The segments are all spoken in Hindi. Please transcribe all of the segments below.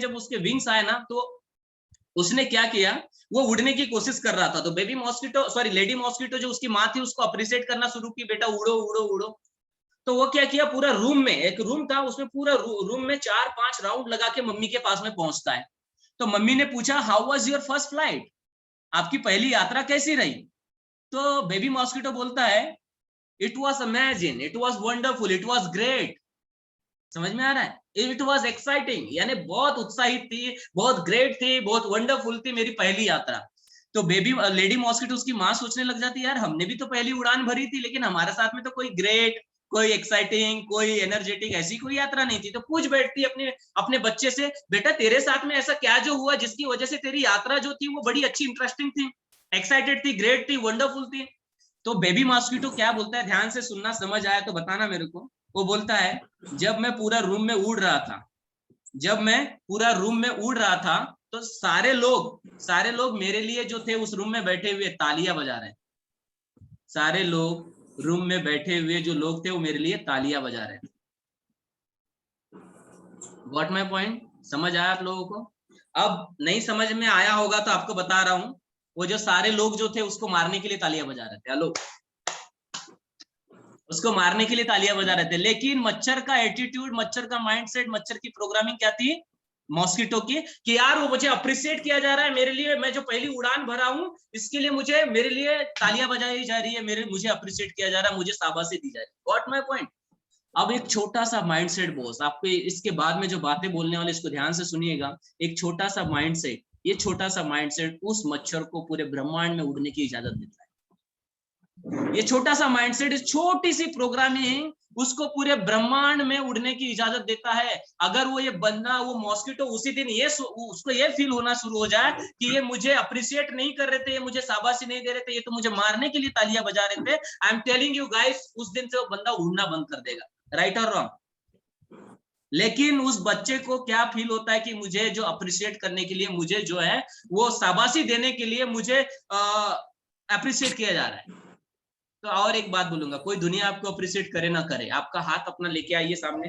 जब उसके विंग्स आए ना, तो उसने क्या किया, वो उड़ने की कोशिश कर रहा था। तो baby mosquito, sorry lady mosquito जो उसकी माँ थी, उसको अप्रिशिएट करना शुरू की, बेटा उड़ो उड़ो उड़ो। तो वो क्या किया, पूरा रूम में, एक रूम था उसमें, पूरा रूम में 4-5 राउंड लगा के मम्मी के पास में पहुंचता है। तो मम्मी ने पूछा, how was your first flight, आपकी पहली यात्रा कैसी रही? तो बेबी मॉस्किटो बोलता है, it was amazing, it was wonderful, it was great. समझ में आ रहा है? इट वॉज एक्साइटिंग, यानी बहुत उत्साहित थी, बहुत ग्रेट थी, बहुत वंडरफुल थी मेरी पहली यात्रा। तो बेबी लेडी मॉस्किटो उसकी माँ सोचने लग जाती है, यार हमने भी तो पहली उड़ान भरी थी, लेकिन हमारे साथ में तो कोई ग्रेट, कोई एक्साइटिंग, कोई एनर्जेटिक ऐसी कोई यात्रा नहीं थी। तो पूछ बैठती अपने अपने बच्चे से, बेटा तेरे साथ में ऐसा क्या जो हुआ जिसकी वजह से तेरी यात्रा जो थी वो बड़ी अच्छी, इंटरेस्टिंग थी, एक्साइटेड थी, ग्रेट थी, वंडरफुल थी? तो बेबी मॉस्किटो क्या बोलता है, ध्यान से सुनना, समझ आया तो बताना मेरे को। वो बोलता है, जब मैं पूरा रूम में उड़ रहा था, जब मैं पूरा रूम में उड़ रहा था, तो सारे लोग मेरे लिए जो थे उस रूम में बैठे हुए तालियां बजा रहे, सारे लोग रूम में बैठे हुए जो लोग थे वो मेरे लिए तालियां बजा रहे थे। Got my point? समझ आया आप लोगों को? अब नहीं समझ में आया होगा तो आपको बता रहा हूं, वो जो सारे लोग जो थे उसको मारने के लिए तालियां बजा रहे थे। हेलो, उसको मारने के लिए तालियां बजा रहे थे, लेकिन मच्छर का एटीट्यूड, मच्छर का माइंडसेट, मच्छर की प्रोग्रामिंग क्या थी मॉस्किटो की, कि यार वो मुझे अप्रिशिएट किया जा रहा है, मेरे लिए, मैं जो पहली उड़ान भरा हूं इसके लिए मुझे, मेरे लिए तालियां बजाई जा रही है, मेरे मुझे अप्रिशिएट किया जा रहा है, मुझे शाबाशी दी जा रही है। Got my point? अब एक छोटा सा माइंडसेट बॉस, आपको इसके बाद में जो बातें बोलने वाले इसको ध्यान से सुनिएगा। एक छोटा सा माइंडसेट, ये छोटा सा माइंडसेट उस मच्छर को पूरे ब्रह्मांड में उड़ने की इजाजत देता है। ये छोटा सा माइंडसेट, इस छोटी सी प्रोग्रामिंग उसको पूरे ब्रह्मांड में उड़ने की इजाजत देता है। अगर वो ये बंदा, वो मॉस्किटो उसी दिन ये उसको ये फील होना शुरू हो जाए कि ये मुझे अप्रिशिएट नहीं कर रहे थे, ये मुझे शाबाशी नहीं दे रहे थे, ये तो मुझे मारने के लिए तालियां बजा रहे थे, I am telling you guys, उस दिन से वो बंदा उड़ना बंद कर देगा। राइट और रॉन्ग? लेकिन उस बच्चे को क्या फील होता है कि मुझे जो अप्रिशिएट करने के लिए, मुझे जो है वो शाबाशी देने के लिए मुझे अप्रिशिएट किया जा रहा है। तो और एक बात बोलूंगा, कोई दुनिया आपको अप्रिशिएट करे ना करे, आपका हाथ अपना लेके आइए सामने,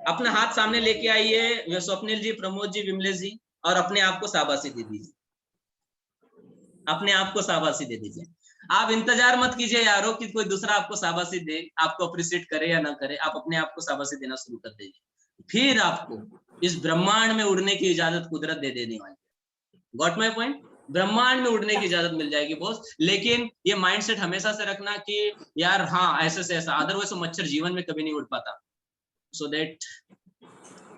अपना हाथ सामने लेके आइए, स्वप्निल जी, प्रमोद जी, विमलेश जी, और अपने आप को शाबाशी दे दीजिए, अपने आप को शाबाशी दे दीजिए। आप इंतजार मत कीजिए यारो कि कोई दूसरा आपको शाबाशी दे, आपको अप्रिशिएट करे या ना करे, आप अपने आप को शाबाशी देना शुरू कर दीजिए, फिर आपको इस ब्रह्मांड में उड़ने की इजाजत कुदरत दे देने वाली है। Got my point? ब्रह्मांड में उड़ने की इजाजत मिल जाएगी बॉस, लेकिन ये माइंडसेट हमेशा से रखना कि यार हाँ ऐसे से ऐसा, अदरवाइज तो मच्छर जीवन में कभी नहीं उड़ पाता। सो दैट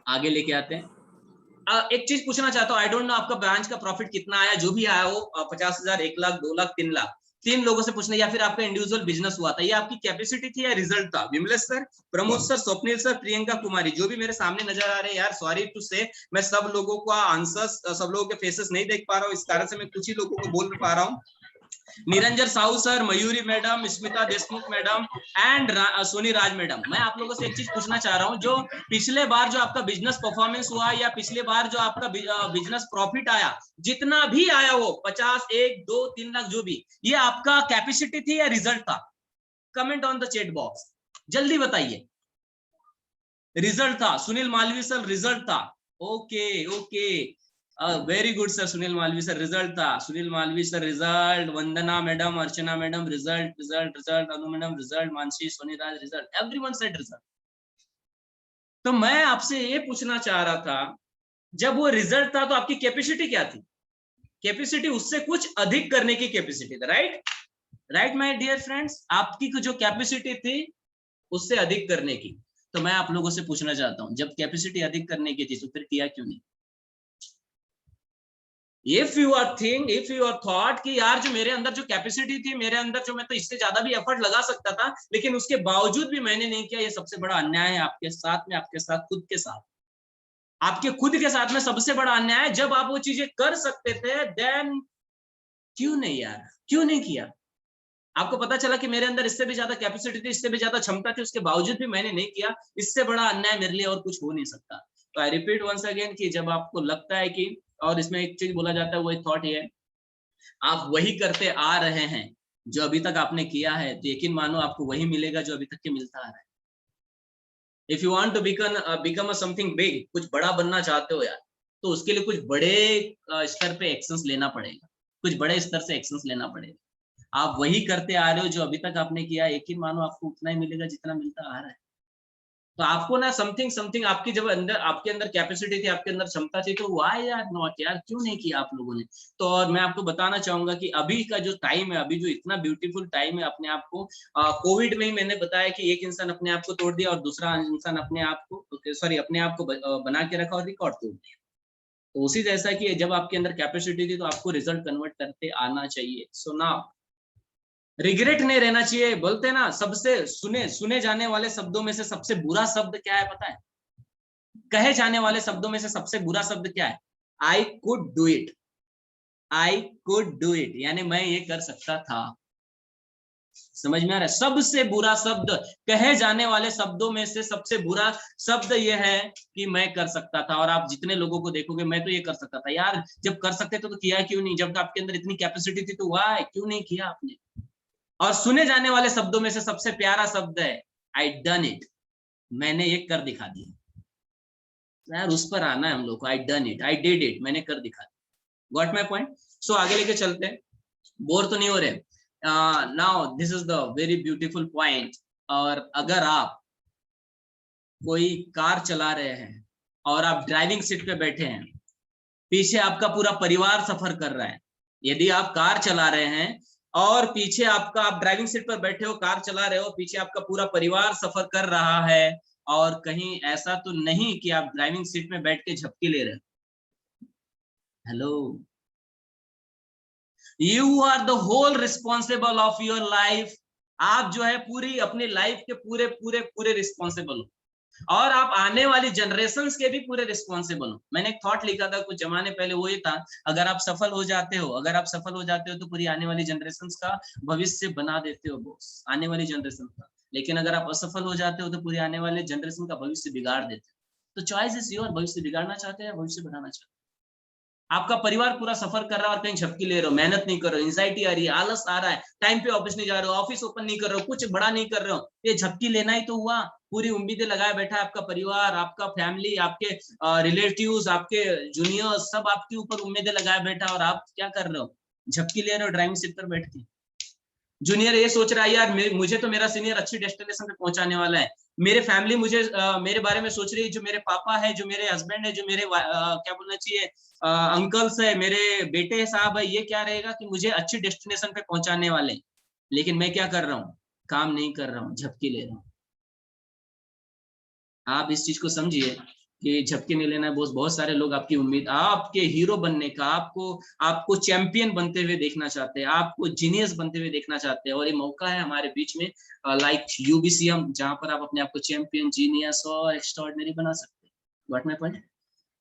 आगे लेके आते हैं। एक चीज पूछना चाहता हूँ, आई डोंट नो आपका ब्रांच का प्रॉफिट कितना आया, जो भी आया हो, 50,000, 1 लाख, 2 लाख, 3 लाख, 3 लोगों से पूछना, या फिर आपका इंडिविजुअल बिजनेस हुआ था, ये आपकी कैपेसिटी थी या रिजल्ट था? Vimlesh sir, Pramod sir, Swapnil sir, Priyanka Kumari, जो भी मेरे सामने नजर आ रहे हैं, यार सॉरी टू से, मैं सब लोगों का आंसर्स, सब लोगों के फेसेस नहीं देख पा रहा हूँ, इस कारण से मैं कुछ ही लोगों को बोल पा रहा हूँ। Niranjan Sahu sir, Mayuri madam, Smita Deshmukh madam and Soni Raj madam, मैं आप लोगों से एक चीज पूछना चाह रहा हूं, जो पिछले बार जो आपका बिजनेस परफॉर्मेंस हुआ, या पिछले बार जो आपका बिजनेस प्रॉफिट आया, जितना भी आया हो, 50, 1, 2, 3 लाख, जो भी, ये आपका कैपेसिटी थी या रिजल्ट था? Comment on the chat box, जल्दी बताइए। रिजल्ट था। सुनील मालवी सर, रिजल्ट था। Okay okay, very good sir, Sunil Malvi sir, result था। सुनील मालवी सर रिजल्ट, वंदना मैडम, अर्चना मैडम रिजल्ट, रिजल्ट, रिजल्ट, अनु मैडम रिजल्ट, मानसी, सोनी राज रिजल्ट, एवरीवन सेड रिजल्ट। तो मैं आपसे ये पूछना चाह रहा था, जब वो रिजल्ट था तो आपकी कैपेसिटी क्या थी? कैपेसिटी उससे कुछ अधिक करने की कैपेसिटी थी, right? Right my dear friends, आपकी जो कैपेसिटी थी उससे अधिक करने की। तो मैं आप लोगों से पूछना चाहता हूं, जब कैपेसिटी अधिक करने की थी तो फिर किया क्यों नहीं? If you are think, if you are thought कि यार जो मेरे अंदर जो कैपेसिटी थी, मेरे अंदर जो, मैं तो इससे ज्यादा भी एफर्ट लगा सकता था, लेकिन उसके बावजूद भी मैंने नहीं किया, ये सबसे बड़ा अन्याय है आपके साथ में, आपके साथ खुद के साथ, आपके खुद के साथ में सबसे बड़ा अन्याय है। जब आप वो चीजें कर सकते थे, देन क्यों नहीं यार, क्यों नहीं किया? आपको पता चला कि मेरे अंदर इससे भी ज्यादा कैपेसिटी थी, इससे भी ज्यादा क्षमता थी, उसके बावजूद भी मैंने नहीं किया, इससे बड़ा अन्याय मेरे लिए और कुछ हो नहीं सकता। तो आई रिपीट वंस अगेन कि जब आपको लगता है कि, और इसमें एक चीज बोला जाता है, वही थॉट ये है, आप वही करते आ रहे हैं जो अभी तक आपने किया है, तो यकीन मानो आपको वही मिलेगा जो अभी तक के मिलता आ रहा है। If you want to become something big, कुछ बड़ा बनना चाहते हो यार, तो उसके लिए कुछ बड़े स्तर पे एक्शंस लेना पड़ेगा, कुछ बड़े स्तर से एक्शंस लेना पड़ेगा। आप वही करते आ रहे हो जो अभी तक आपने किया, यकीन मानो आपको उतना ही मिलेगा जितना मिलता आ रहा है। तो आपको ना समथिंग समथिंग आपकी जब अंदर, आपके अंदर कैपेसिटी थी, आपके अंदर क्षमता थी, तो वाई यार नॉट यार, क्यों नहीं किया आप लोगों ने। तो और मैं आपको बताना चाहूंगा कि अभी का जो टाइम है, अभी जो इतना ब्यूटीफुल टाइम है अपने आप को, कोविड में ही मैंने बताया कि एक इंसान अपने आप को तोड़ दिया और दूसरा इंसान अपने आप को, सॉरी अपने आप को बना के रखा और रिकॉर्ड तोड़ दिया। तो उसी जैसा कि जब आपके अंदर कैपेसिटी थी तो आपको रिजल्ट कन्वर्ट करते आना चाहिए। सो नाउ रिग्रेट नहीं रहना चाहिए। बोलते हैं ना, सबसे सुने जाने वाले शब्दों में से सबसे बुरा शब्द क्या है पता है? कहे जाने वाले शब्दों में से सबसे बुरा शब्द क्या है? I could do it. I could do it, यानी मैं ये कर सकता था। समझ में आ रहा है? सबसे बुरा शब्द, कहे जाने वाले शब्दों में से सबसे बुरा शब्द ये है कि मैं कर सकता था। और आप जितने लोगों को देखोगे, मैं तो ये कर सकता था यार, जब कर सकते थे तो किया क्यों नहीं? जब आपके अंदर इतनी कैपेसिटी थी तो वाह क्यों नहीं किया आपने? और सुने जाने वाले शब्दों में से सबसे प्यारा शब्द है आई डन इट। मैंने ये कर दिखा दिया यार, उस पर आना है हम लोग को। I done it, I did it, मैंने कर दिखा दिया। Got my point? सो आगे लेके चलते हैं, बोर तो नहीं हो रहे। Now this is the very beautiful point. और अगर आप कोई कार चला रहे हैं और आप ड्राइविंग सीट पे बैठे हैं, पीछे आपका पूरा परिवार सफर कर रहा है। यदि आप कार चला रहे हैं और पीछे आपका, आप ड्राइविंग सीट पर बैठे हो, कार चला रहे हो, पीछे आपका पूरा परिवार सफर कर रहा है, और कहीं ऐसा तो नहीं कि आप ड्राइविंग सीट में बैठ के झपकी ले रहे हो। Hello, you are the whole responsible of your life. आप जो है पूरी अपनी लाइफ के पूरे पूरे पूरे रिस्पॉन्सिबल हो, और आप आने वाली जनरेशंस के भी पूरे रिस्पॉन्सिबल हो। मैंने एक थॉट लिखा था कुछ जमाने पहले, वो ये था, अगर आप सफल हो जाते हो, अगर आप सफल हो जाते हो तो पूरी आने वाली जनरेशंस का भविष्य बना देते हो बॉस, आने वाली जनरेशन का। लेकिन अगर आप असफल हो जाते हो तो पूरी आने वाले जनरेशन का भविष्य बिगाड़ देते हो। तो चॉइस इज योर, भविष्य बिगाड़ना चाहते हैं या भविष्य बनाना चाहते हैं? आपका परिवार पूरा सफर कर रहा है और कहीं झपकी ले रहे हो, मेहनत नहीं कर रहे हो, एंजाइटी आ रही है, आलस आ रहा है, टाइम पे ऑफिस नहीं जा रहे हो, ऑफिस ओपन नहीं कर रहे हो, कुछ बड़ा नहीं कर रहे हो, ये झपकी लेना ही तो हुआ। पूरी उम्मीदें लगाए बैठा है आपका परिवार, आपका फैमिली, आपके रिलेटिव्स, आपके जूनियर्स, सब आपके ऊपर उम्मीदें लगाए बैठा, और आप क्या कर रहे हो? झपकी ले रहे हो ड्राइविंग सीट पर बैठ के। जूनियर ये सोच रहा है यार, मुझे तो मेरा सीनियर अच्छी डेस्टिनेशन पे पहुंचाने वाला है, मेरे फैमिली मुझे मेरे बारे में सोच रही है, जो मेरे पापा है, जो मेरे हस्बैंड है, जो मेरे क्या बोलना चाहिए, अंकल्स है, मेरे बेटे साहब है, ये क्या रहेगा कि मुझे अच्छी डेस्टिनेशन पे पहुंचाने वाले। लेकिन मैं क्या कर रहा हूँ? काम नहीं कर रहा हूँ, झपकी ले रहा हूँ। आप इस चीज को समझिए कि झपकी नहीं लेना है। बहुत सारे लोग आपकी उम्मीद, आपके हीरो बनने का, आपको आपको चैंपियन बनते हुए देखना चाहते हैं, आपको जीनियस बनते हुए देखना चाहते हैं, और ये मौका है हमारे बीच में, लाइक यूबीसीएम, जहां पर आप अपने आप को चैंपियन, जीनियस और एक्स्ट्राऑर्डिनरी बना सकते हैं। What my point?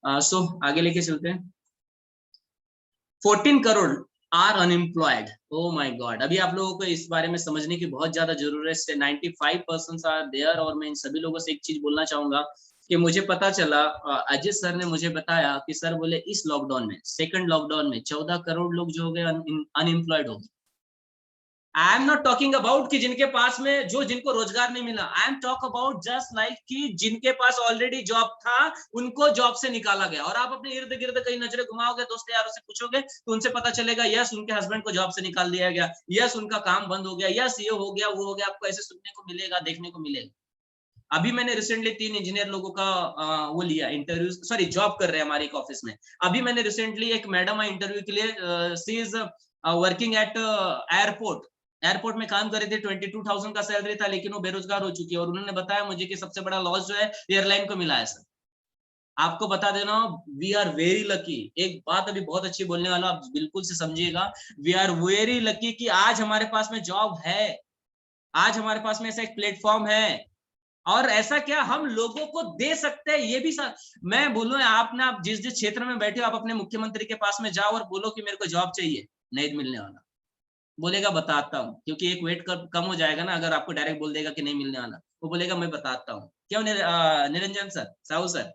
सो आगे लेके चलते हैं। 14 crore are unemployed. Oh my God, अभी आप लोगों को इस बारे में समझने की बहुत ज्यादा जरूरत है। 95% आर देयर। और मैं इन सभी लोगों से एक चीज बोलना चाहूंगा कि मुझे पता चला, अजीत सर ने मुझे बताया कि सर बोले इस लॉकडाउन में, सेकंड लॉकडाउन में 14 करोड़ लोग जो हो गए अनएम्प्लॉयड हो गए। I am not talking about कि जिनके पास में, जो जिनको रोजगार नहीं मिला, I am talk about just like कि जिनके पास ऑलरेडी जॉब था, उनको जॉब से निकाला गया। और आप अपने इर्द गिर्द कहीं नजरें घुमाओगे, दोस्त यारों से पूछोगे, तो उनसे पता चलेगा यस उनके हस्बैंड को जॉब से निकाल दिया गया, यस उनका काम बंद हो गया, यस ये हो गया, वो हो गया। आपको ऐसे सुनने को मिलेगा, देखने को मिलेगा। अभी मैंने रिसेंटली 3 इंजीनियर लोगों का वो लिया इंटरव्यू, सॉरी जॉब कर रहे हैं हमारे एक ऑफिस में। अभी मैंने रिसेंटली एक मैडम आई इंटरव्यू के लिए, she is working at airport, airport में काम कर रहे थे, 22,000 का सैलरी था, लेकिन वो बेरोजगार हो चुकी है। और उन्होंने बताया मुझे कि सबसे बड़ा लॉस जो है एयरलाइन को मिला है सर। आपको बता देना, वी आर वेरी लकी। एक बात अभी बहुत अच्छी बोलने वाला, आप बिल्कुल से समझिएगा। वी आर वेरी लकी कि आज हमारे पास में जॉब है, आज हमारे पास में ऐसा एक प्लेटफॉर्म है। और ऐसा क्या हम लोगों को दे सकते हैं, ये भी मैं बोलूं, आप ना, आप जिस जिस क्षेत्र में बैठे हो, आप अपने मुख्यमंत्री के पास में जाओ और बोलो कि मेरे को जॉब चाहिए, नहीं मिलने वाला। बोलेगा बताता हूँ, क्योंकि एक वेट कम हो जाएगा ना, अगर आपको डायरेक्ट बोल देगा कि नहीं मिलने वाला, वो बोलेगा मैं बताता हूँ। क्यों निरंजन सर, साहू सर,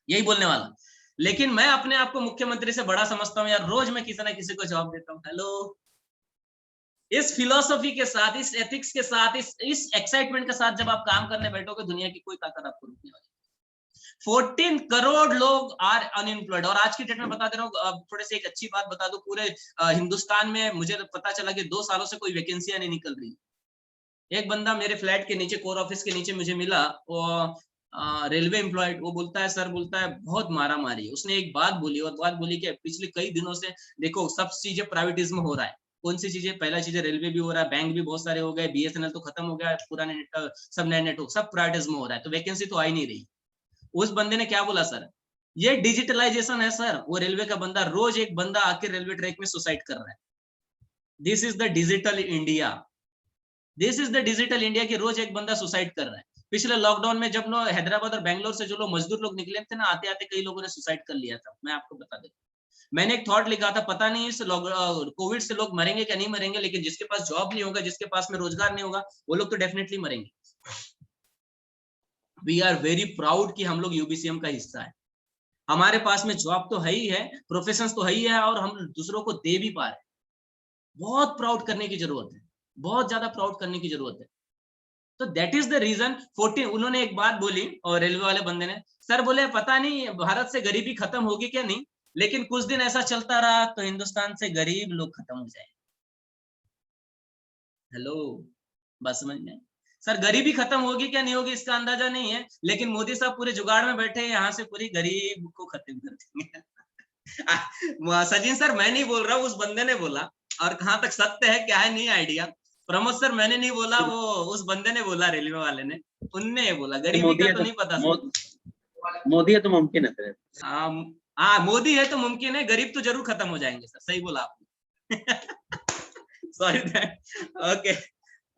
यही बोलने वाला। लेकिन मैं अपने आप को मुख्यमंत्री से बड़ा समझता हूँ यार, रोज मैं किसी ना किसी को जवाब देता हूँ। हेलो, इस फिलोसफी के साथ, इस एथिक्स के साथ, इस एक्साइटमेंट के साथ जब आप काम करने बैठोगे, दुनिया की कोई ताकत आपको रोकने वाली। 14 करोड़ लोग आर अनएम्प्लॉयड। और आज की डेट में बता दे रहा हूँ, थोड़े से एक अच्छी बात बता दूं, पूरे हिंदुस्तान में मुझे पता चला कि 2 सालों से कोई वैकेंसियां नहीं निकल रही। एक बंदा मेरे फ्लैट के नीचे, कोर ऑफिस के नीचे मुझे मिला, वो रेलवे एम्प्लॉयड। वो बोलता है, सर बोलता है बहुत मारा मारी। उसने एक बात बोली, और बात बोली कि पिछले कई दिनों से देखो सब चीजें प्राइवेटिज्म हो रहा है। कौन सी चीजें? पहला चीजें रेलवे भी हो रहा है, बैंक भी बहुत सारे हो गए, बीएसएनएल तो खत्म हो गया, पुराने सब नए नेटवर्क, सब प्राइवेटिज्म हो रहा है, तो वैकेंसी तो आ ही नहीं रही। उस बंदे ने क्या बोला, सर ये डिजिटलाइजेशन है सर। वो रेलवे का बंदा, रोज एक बंदा आके रेलवे ट्रैक में सुसाइड कर रहा है। This is the digital India, this is the digital India की रोज एक बंदा सुसाइड कर रहा है। पिछले लॉकडाउन में जब लोग हैदराबाद और बेंगलोर से जो लोग मजदूर लोग निकले थे ना, आते आते कई लोगों ने सुसाइड कर लिया था। मैं आपको बता देता, मैंने एक थॉट लिखा था, पता नहीं इस कोविड से लोग मरेंगे क्या नहीं मरेंगे, लेकिन जिसके पास जॉब नहीं होगा, जिसके पास में रोजगार नहीं होगा, वो लोग तो डेफिनेटली मरेंगे। वी आर वेरी प्राउड कि हम लोग यूबीसीएम का हिस्सा है। हमारे पास में जॉब तो है ही है, प्रोफेशन तो है ही है, और हम दूसरों को दे भी पा रहे हैं। बहुत प्राउड करने की जरूरत है, बहुत ज्यादा प्राउड करने की जरूरत है। तो दैट इज द रीजन। 14 उन्होंने एक बात बोली, और रेलवे वाले बंदे ने, सर बोले पता नहीं भारत से गरीबी खत्म होगी क्या नहीं, लेकिन कुछ दिन ऐसा चलता रहा तो हिंदुस्तान से गरीब लोग खत्म हो जाए। हेलो, बस समझ में? सर गरीबी खत्म होगी क्या नहीं होगी इसका अंदाजा नहीं है, लेकिन मोदी साहब पूरे जुगाड़ में बैठे हैं, यहाँ से पूरी गरीब को खत्म कर देंगे। सचिन सर मैं नहीं बोल रहा हूँ, उस बंदे ने बोला, और कहाँ तक सत्य है क्या है नहीं आइडिया। प्रमोद सर मैंने नहीं बोला, वो उस बंदे ने बोला, रेलवे वाले ने, उनने ये बोला। गरीबी का तो नहीं पता सर। मोदी है तो मुमकिन है सर। हाँ मोदी है तो मुमकिन है, गरीब तो जरूर खत्म हो जाएंगे सर, सही बोला आपने। सॉरी ओके,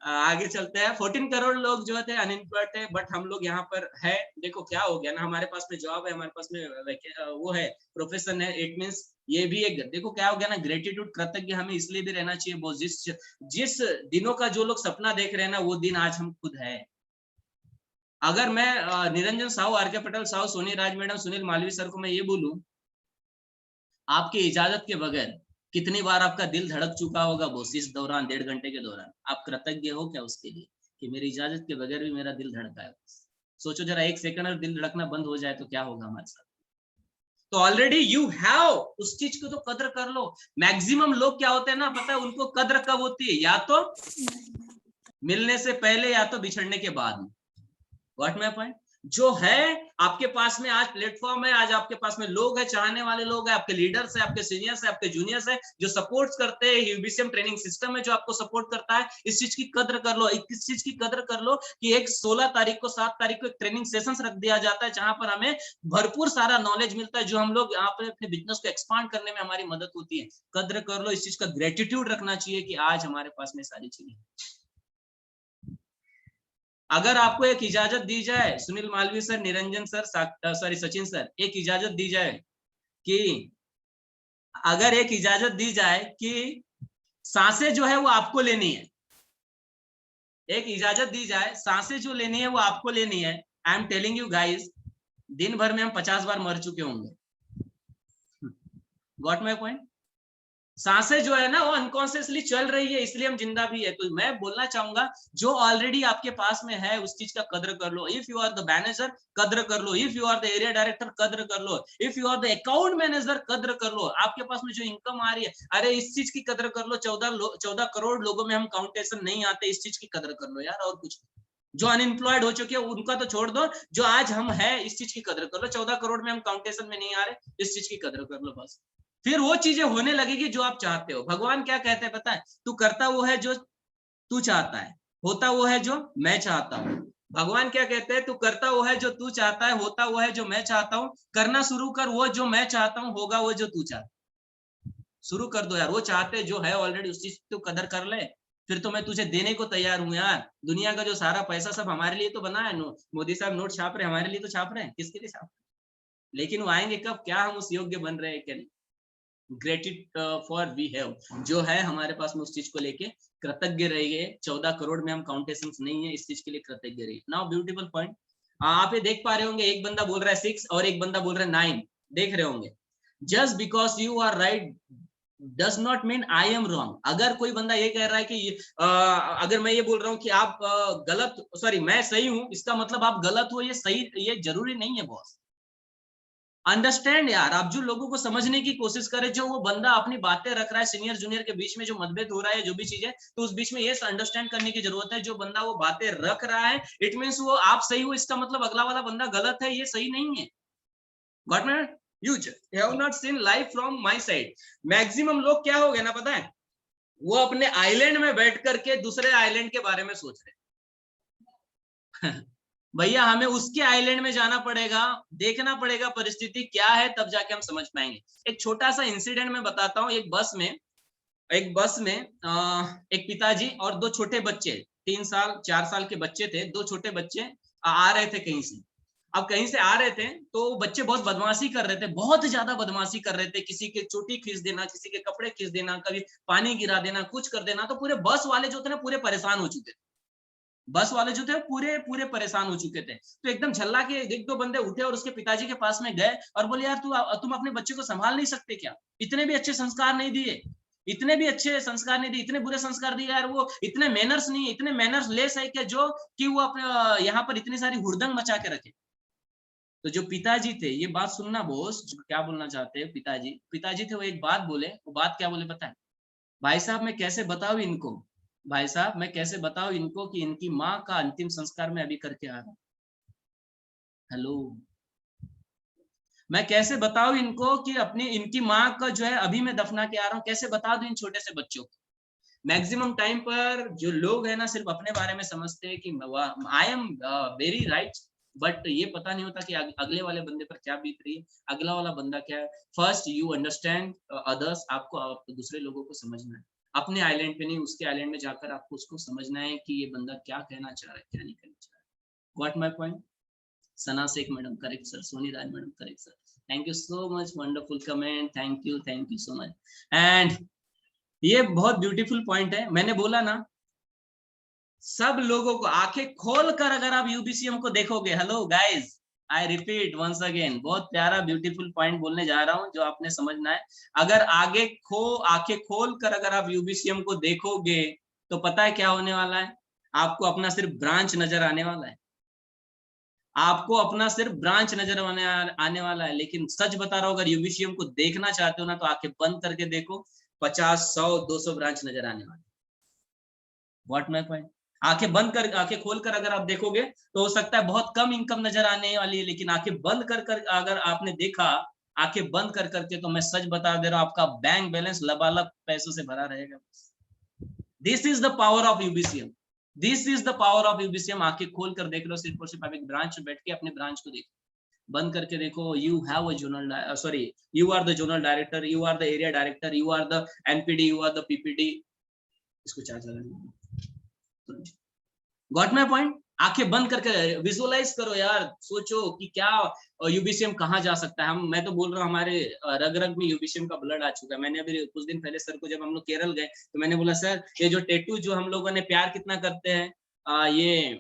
आगे चलते हैं। 14 करोड़ लोग जो थे अनएम्प्लॉयड थे, बट हम लोग यहाँ पर है। देखो क्या हो गया ना, हमारे पास में जॉब है, हमारे पास में वो है, प्रोफेशन है, इट मींस ये भी एक, देखो क्या हो गया ना, ग्रेटिट्यूड, कृतज्ञ हमें इसलिए भी रहना चाहिए। वो जिस दिनों का जो लोग सपना देख रहे हैं ना, वो दिन आज हम खुद है। अगर मैं निरंजन साहू, आर के पटेल साहू, सोनी राज मैडम, सुनील मालवी सर को मैं ये बोलूं, आपकी इजाजत के बगैर कितनी बार आपका दिल धड़क चुका होगा बॉस इस दौरान, 1.5 घंटे के दौरान? आप कृतज्ञ हो क्या उसके लिए कि मेरी इजाजत के बगैर भी मेरा दिल धड़का है? सोचो जरा, 1 सेकंड और दिल धड़कना बंद हो जाए तो क्या होगा हमारे साथ। तो ऑलरेडी यू हैव, उस चीज को तो कद्र कर लो। मैक्सिमम लोग क्या होते हैं ना, पता है उनको कद्र कब होती है? या तो मिलने से पहले, या तो बिछड़ने के बाद। What my point? जो है आपके पास में आज प्लेटफॉर्म है, आज आपके पास में लोग है, चाहने वाले लोग है, आपके लीडर्स है, आपके सीनियर्स है, आपके जूनियर्स है, जो सपोर्ट करते हैं। यूबीसीएम ट्रेनिंग सिस्टम है जो आपको सपोर्ट करता है। इस चीज की कद्र कर लो। इस चीज की कद्र कर लो कि एक 16 तारीख को, 7 तारीख को एक ट्रेनिंग सेशन रख दिया जाता है, जहां पर हमें भरपूर सारा नॉलेज मिलता है, जो हम लोग यहाँ पर अपने बिजनेस को एक्सपांड करने में हमारी मदद होती है। कद्र कर लो, इस चीज का ग्रेटिट्यूड रखना चाहिए कि आज हमारे पास में सारी चीजें। अगर आपको एक इजाजत दी जाए, Sunil Malvi sir, Niranjan sir, sorry Sachin sir, एक इजाजत दी जाए कि, अगर एक इजाजत दी जाए कि सांसें जो है वो आपको लेनी है, एक इजाजत दी जाए, सांसें जो लेनी है वो आपको लेनी है, I am telling you guys, दिन भर में हम 50 बार मर चुके होंगे। Got my point? सांसें जो है ना वो अनकॉन्शियसली चल रही है, इसलिए हम जिंदा भी है। तो मैं बोलना चाहूंगा, जो ऑलरेडी आपके पास में है उस चीज का कद्र कर लो। If you are the manager, कद्र कर लो। If you are the area director, कद्र कर लो। If you are the account manager, कद्र कर लो। आपके पास में जो इनकम आ रही है, अरे इस चीज की कद्र कर लो। 14 करोड़ लोगों में हम काउंटेशन नहीं आते, इस चीज की कद्र कर लो यार। और कुछ, जो अनएम्प्लॉयड हो चुके हैं उनका तो छोड़ दो, जो आज हम है इस चीज की कद्र कर लो। 14 करोड़ में हम काउंटेशन में नहीं आ रहे, इस चीज की कद्र कर लो बस। फिर वो चीजें होने लगेगी जो आप चाहते हो। भगवान क्या कहते हैं पता है? तू करता वो है जो तू चाहता है, होता वो है जो मैं चाहता हूँ। भगवान क्या कहते हैं? तू करता वो है जो तू चाहता है, होता वो है जो मैं चाहता हूँ। करना शुरू कर वो जो मैं चाहता हूँ, होगा वो जो तू चाहता। शुरू कर दो यार, वो चाहते जो है ऑलरेडी उस चीज की कदर कर ले। फिर तो मैं तुझे देने को तैयार हूँ यार। दुनिया का जो सारा पैसा सब हमारे लिए तो बना है। मोदी साहब नोट छाप रहे, हमारे लिए तो छाप रहे हैं, किसके लिए छाप रहे हैं? लेकिन वो आएंगे कब? क्या हम उस योग्य बन रहे हैं क्या नहीं? ग्रेटिट फॉर वी हैव, जो है हमारे पास में उस चीज को लेके कृतज्ञ रहिए। 14 करोड़ में हम काउंटेशन नहीं है, इस चीज के लिए कृतज्ञ रहिए। नाउ ब्यूटीफुल पॉइंट, आप ये देख पा रहे होंगे, एक बंदा बोल रहा है 6 और एक बंदा बोल रहा है 9, देख रहे होंगे। Just because you are right does not mean I am wrong. अगर कोई बंदा ये कह रहा है कि अगर मैं ये बोल रहा हूँ कि आप गलत, सॉरी मैं सही हूं, इसका मतलब आप गलत हो, ये सही, ये जरूरी नहीं है बॉस। अंडरस्टैंड यार, आप जो लोगों को समझने की कोशिश करें, जो वो बंदा अपनी बातें रख रहा है, सीनियर जूनियर के बीच में जो मतभेद हो रहा है, जो भी चीज है, तो उस बीच में ये अंडरस्टैंड करने की जरूरत है, जो बंदा वो बातें रख रहा है, इट मीन्स वो आप सही हो, इसका मतलब अगला वाला बंदा गलत है, ये सही नहीं है। Got me? You have not seen life from my side. Maximum लोग क्या हो गए ना पता है, वो अपने आइलैंड में बैठ करके दूसरे आइलैंड के बारे में सोच रहे भैया हमें उसके आइलैंड में जाना पड़ेगा, देखना पड़ेगा परिस्थिति क्या है, तब जाके हम समझ पाएंगे। एक छोटा सा इंसिडेंट मैं बताता हूँ। एक बस में एक पिताजी और दो छोटे बच्चे, 3 साल 4 साल के बच्चे थे, दो छोटे बच्चे आ रहे थे कहीं से। अब कहीं से आ रहे थे तो बच्चे बहुत बदमाशी कर रहे थे, बहुत ज्यादा बदमाशी कर रहे थे, किसी के चोटी खींच देना, किसी के कपड़े खींच देना, कभी पानी गिरा देना, कुछ कर देना। तो पूरे बस वाले जो थे ना पूरे परेशान हो चुके थे, बस वाले जो थे पूरे पूरे परेशान हो चुके थे। तो एकदम झल्ला के एक दो बंदे उठे और उसके पिताजी के पास में गए और बोले यार तुम अपने बच्चे को संभाल नहीं सकते क्या? इतने भी अच्छे संस्कार नहीं दिए, इतने भी अच्छे संस्कार नहीं दिए, इतने बुरे संस्कार दिए यार, वो इतने मैनर्स नहीं, इतने मैनर्स लेस है क्या जो कि वो अपने यहाँ पर इतनी सारी हुड़दंग मचा के रखे। तो जो पिताजी थे, ये बात सुनना बॉस, जो क्या बोलना चाहते हैं पिताजी थे, वो एक बात बोले। वो बात क्या बोले पता है? भाई साहब मैं कैसे बताऊं इनको, भाई साहब मैं कैसे बताऊं इनको कि इनकी माँ का अंतिम संस्कार मैं अभी करके आ रहा हूं। हेलो, मैं कैसे बताऊं इनको कि अपनी इनकी माँ का जो है अभी मैं दफना के आ रहा हूँ, कैसे बता दूं इन छोटे से बच्चों को? मैक्सिमम टाइम पर जो लोग है ना सिर्फ अपने बारे में समझते हैं कि I am very right, but ये पता नहीं होता कि अगले वाले बंदे पर क्या बीत रही है, अगला वाला बंदा क्या है। फर्स्ट यू अंडरस्टैंड अदर्स, आपको दूसरे लोगों को समझना है, अपने आइलैंड पे नहीं उसके आइलैंड में जाकर आपको उसको समझना है कि ये बंदा क्या कहना चाह रहा है, क्या नहीं कहना चाह रहा है। What my point? Sana Shaikh madam correct sir, Soni Raj madam correct sir, thank you so much, wonderful comment, thank you so much. And ये बहुत ब्यूटीफुल पॉइंट है, मैंने बोला ना सब लोगों को आंखें खोल कर अगर आप यूबीसीएम को देखोगे, hello guys, I repeat once again, बहुत प्यारा ब्यूटीफुल पॉइंट बोलने जा रहा हूं जो आपने समझना है। अगर आंखें खोल कर अगर आप यूबीसीएम को देखोगे तो पता है क्या होने वाला है? आपको अपना सिर्फ ब्रांच नजर आने वाला है, आपको अपना सिर्फ ब्रांच नजर आने वाला है। लेकिन सच बता रहा हूं, अगर यूबीसीएम को देखना चाहते हो ना तो आंखें बंद करके देखो, 50 100 200 ब्रांच नजर आने वाले। What my point? आंखें खोलकर अगर आप देखोगे तो हो सकता है बहुत कम इनकम नजर आने वाली है, लेकिन आंखें बंद कर अगर आपने देखा, आंखें बंद कर करके, तो मैं सच बता दे रहा हूं आपका बैंक बैलेंस लबालब पैसों से भरा रहेगा। This is the power of UBCM, this is the power of UBCM. आंखें खोल कर देख लो, सिर्फ और सिर्फ आप एक ब्रांच में बैठ के अपने ब्रांच को देखो, बंद करके देखो। You have a zonal, sorry, you are the zonal director, you are the area director, you are the NPD, you are the PPD. इसको चार्ज लगाना, गॉट माय पॉइंट? आंखें बंद करके विजुअलाइज करो यार, सोचो कि क्या यूबीसीएम कहाँ जा सकता है। हम मैं तो बोल रहा हूँ हमारे रग रग में यूबीसीएम का ब्लड आ चुका है। मैंने अभी कुछ दिन पहले सर को, जब हम लोग केरल गए तो मैंने बोला सर ये जो टैटू जो हम लोगों ने प्यार कितना करते हैं, ये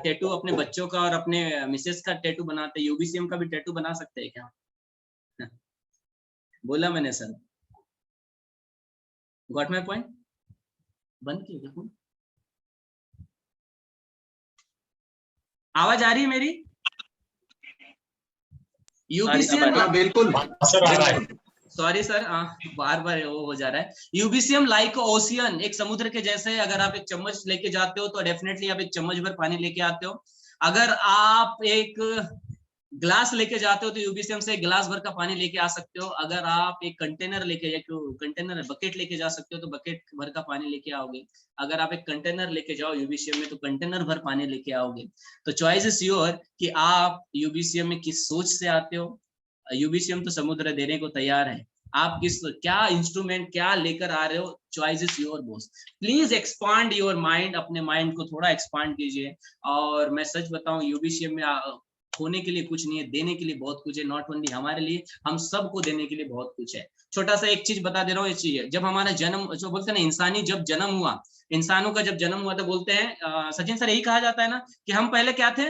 टैटू अपने बच्चों का और अपने मिसेस का टैटू बनाते हैं, यूबीसीएम का भी टैटू बना सकते हैं क्या? बोला मैंने सर, गॉट माय पॉइंट? बंद किया देखो, आवाज आ रही है मेरी? यूबीसीएम, बिल्कुल सॉरी सर, बार बार वो हो जा रहा है। यूबीसीएम लाइक ओशियन, एक समुद्र के जैसे है। अगर आप एक चम्मच लेके जाते हो तो डेफिनेटली आप एक चम्मच भर पानी लेके आते हो। अगर आप एक ग्लास लेके जाते हो तो यूबीसीएम से एक गिलास भर का पानी लेके आ सकते हो। अगर आप एक कंटेनर बकेट लेके जा सकते हो तो बकेट भर का पानी लेके आओगे। अगर आप एक कंटेनर लेके जाओ यूबीसीएम में तो कंटेनर भर पानी लेके आओगे। तो चॉइस इज योर कि आप यूबीसीएम में किस सोच से आते हो। यूबीसीएम तो समुद्र देने को तैयार है, आप क्या इंस्ट्रूमेंट क्या लेकर आ रहे हो, choice is your boss. Please expand your mind, अपने माइंड को थोड़ा एक्सपांड कीजिए। और मैं सच बताऊं, यूबीसीएम में खोने के लिए कुछ नहीं है, देने के लिए बहुत कुछ है। नॉट ओनली हमारे लिए, हम सबको देने के लिए बहुत कुछ है। छोटा सा एक चीज बता दे रहा हूँ, ये चीज जब हमारा जन्म, जो बोलते हैं ना इंसानी जब जन्म हुआ, इंसानों का जब जन्म हुआ तो बोलते हैं सचिन सर, यही कहा जाता है ना कि हम पहले क्या थे,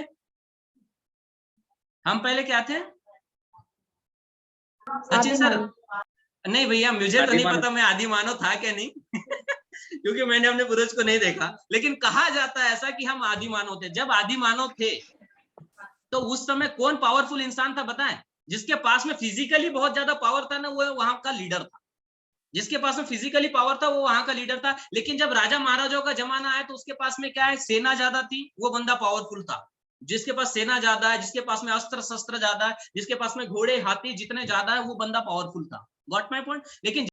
हम पहले क्या थे सचिन सर? नहीं भैया, मुझे तो आदि नहीं मानव। पता मैं आदि मानव था क्या नहीं क्योंकि मैंने अपने पूर्वज को नहीं देखा, लेकिन कहा जाता है ऐसा कि हम आदि मानव थे। जब आदि मानव थे तो उस समय कौन पावरफुल इंसान था बताएं? जिसके पास में फिजिकली बहुत ज्यादा पावर था ना, वो वहां का लीडर था। जिसके पास में फिजिकली पावर था वो वहां का लीडर था। लेकिन जब राजा महाराजाओं का जमाना आया तो उसके पास में क्या है, सेना ज्यादा थी, वो बंदा पावरफुल था। जिसके पास सेना ज्यादा है, जिसके पास में अस्त्र शस्त्र ज्यादा है, जिसके पास में घोड़े हाथी जितने ज्यादा है, वो बंदा पावरफुल था। Got my point? लेकिन